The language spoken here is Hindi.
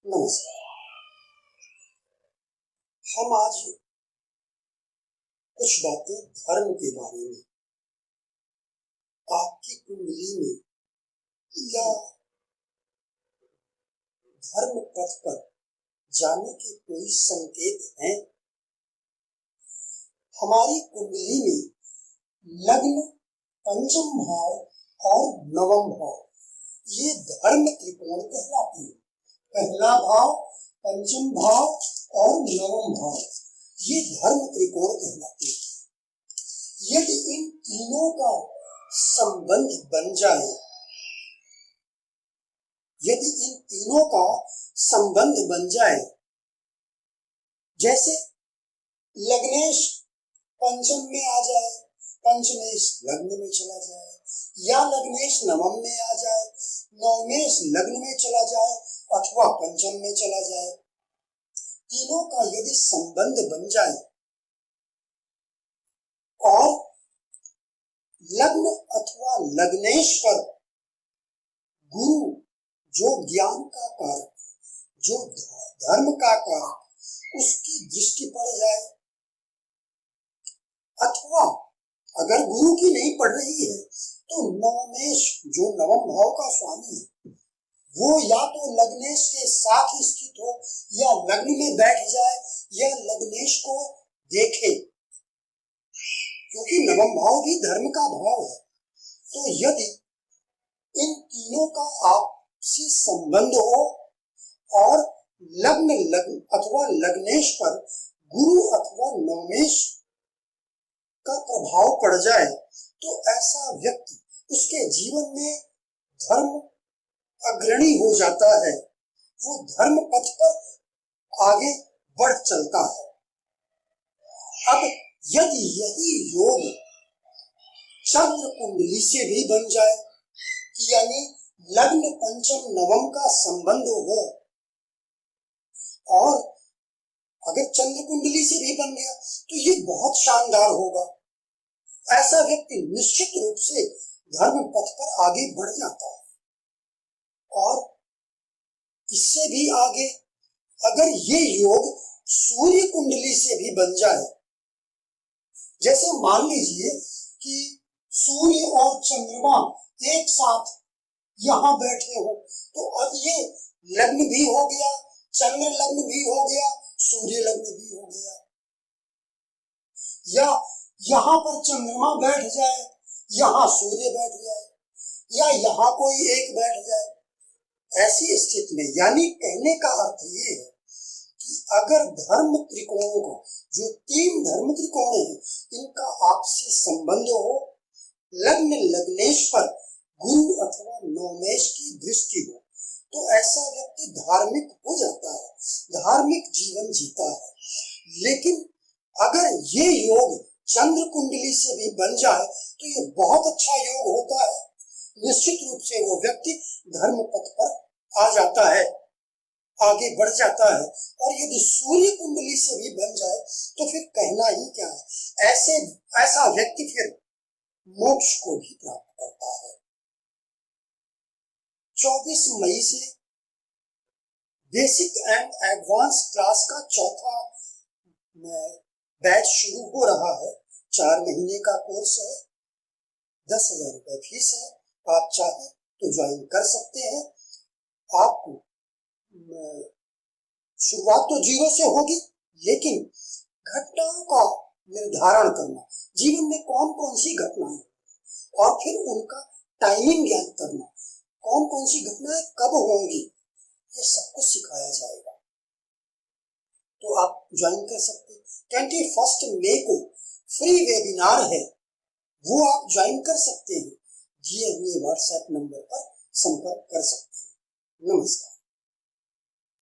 नमस्कार। हम आज कुछ बातें धर्म के बारे में, आपकी कुंडली में या धर्म पथ पर जाने के कोई संकेत हैं? हमारी कुंडली में लग्न, पंचम भाव और नवम भाव ये धर्म त्रिकोण कहलाते हैं। पहला भाव, पंचम भाव और नवम भाव ये धर्म त्रिकोण कहलाते हैं। यदि इन तीनों का संबंध बन जाए, यदि इन तीनों का संबंध बन जाए, जैसे लग्नेश पंचम में आ जाए, पंचमेश लग्न में चला जाए, या लग्नेश नवम में आ जाए, नवमेश लग्न में चला जाए अथवा पंचम में चला जाए, तीनों का यदि संबंध बन जाए और लग्न अथवा लग्नेश पर गुरु जो ज्ञान का कारक, जो धर्म का कारक, उसकी दृष्टि पड़ जाए, अथवा अगर गुरु की नहीं पड़ रही है तो नवमेश जो नवम भाव का स्वामी है वो या तो लग्नेश के साथ ही स्थित हो या लग्न में बैठ जाए या लग्नेश को देखे, क्योंकि नवम भाव भी धर्म का भाव है। तो यदि इन तीनों का आपसी संबंध हो और लग्न अथवा लग्नेश पर गुरु अथवा नवमेश का प्रभाव पड़ जाए तो ऐसा व्यक्ति, उसके जीवन में धर्म अग्रणी हो जाता है, वो धर्म पथ पर आगे बढ़ चलता है। अब यदि यही योग चंद्र कुंडली से भी बन जाए, यानी लग्न पंचम नवम का संबंध हो, और अगर चंद्र कुंडली से भी बन गया तो ये बहुत शानदार होगा। ऐसा व्यक्ति निश्चित रूप से धर्म पथ पर आगे बढ़ जाता है। और इससे भी आगे अगर ये योग सूर्य कुंडली से भी बन जाए, जैसे मान लीजिए कि सूर्य और चंद्रमा एक साथ यहाँ बैठे हो, तो अब ये लग्न भी हो गया, चंद्र लग्न भी हो गया, सूर्य लग्न भी हो गया, या यहाँ पर चंद्रमा बैठ जाए, यहाँ सूर्य बैठ जाए, या यहाँ कोई एक बैठ जाए। ऐसी स्थिति में, यानी कहने का अर्थ ये है कि अगर धर्म त्रिकोणों को, जो तीन धर्म त्रिकोण हैं, इनका आपसी संबंध हो, लग्न लग्नेश पर गुरु अथवा नवमेश की दृष्टि हो, तो ऐसा व्यक्ति धार्मिक हो जाता है, धार्मिक जीवन जीता है। लेकिन अगर ये योग चंद्र कुंडली से भी बन जाए तो ये बहुत अच्छा योग होता है। निश्चित रूप से वो व्यक्ति धर्म पथ पर आ जाता है, आगे बढ़ जाता है। और यदि सूर्य कुंडली से भी बन जाए तो फिर कहना ही क्या है, ऐसा व्यक्ति फिर मोक्ष को भी प्राप्त करता है। 24 मई से बेसिक एंड एडवांस क्लास का चौथा बैच शुरू हो रहा है। 4 महीने का कोर्स है, 10,000 रुपए फीस है। आप चाहे तो ज्वाइन कर सकते हैं। आपको शुरुआत तो 0 से होगी, लेकिन घटनाओं का निर्धारण करना, जीवन में कौन कौन सी घटनाएं, और फिर उनका टाइमिंग ज्ञात करना, कौन कौन सी घटनाएं कब होंगी, ये सब कुछ सिखाया जाएगा। तो आप ज्वाइन कर सकते हैं। 21 मई को फ्री वेबिनार है, वो आप ज्वाइन कर सकते हैं। दिए हुए व्हाट्सएप नंबर पर संपर्क कर सकते हैं। नमस्कार।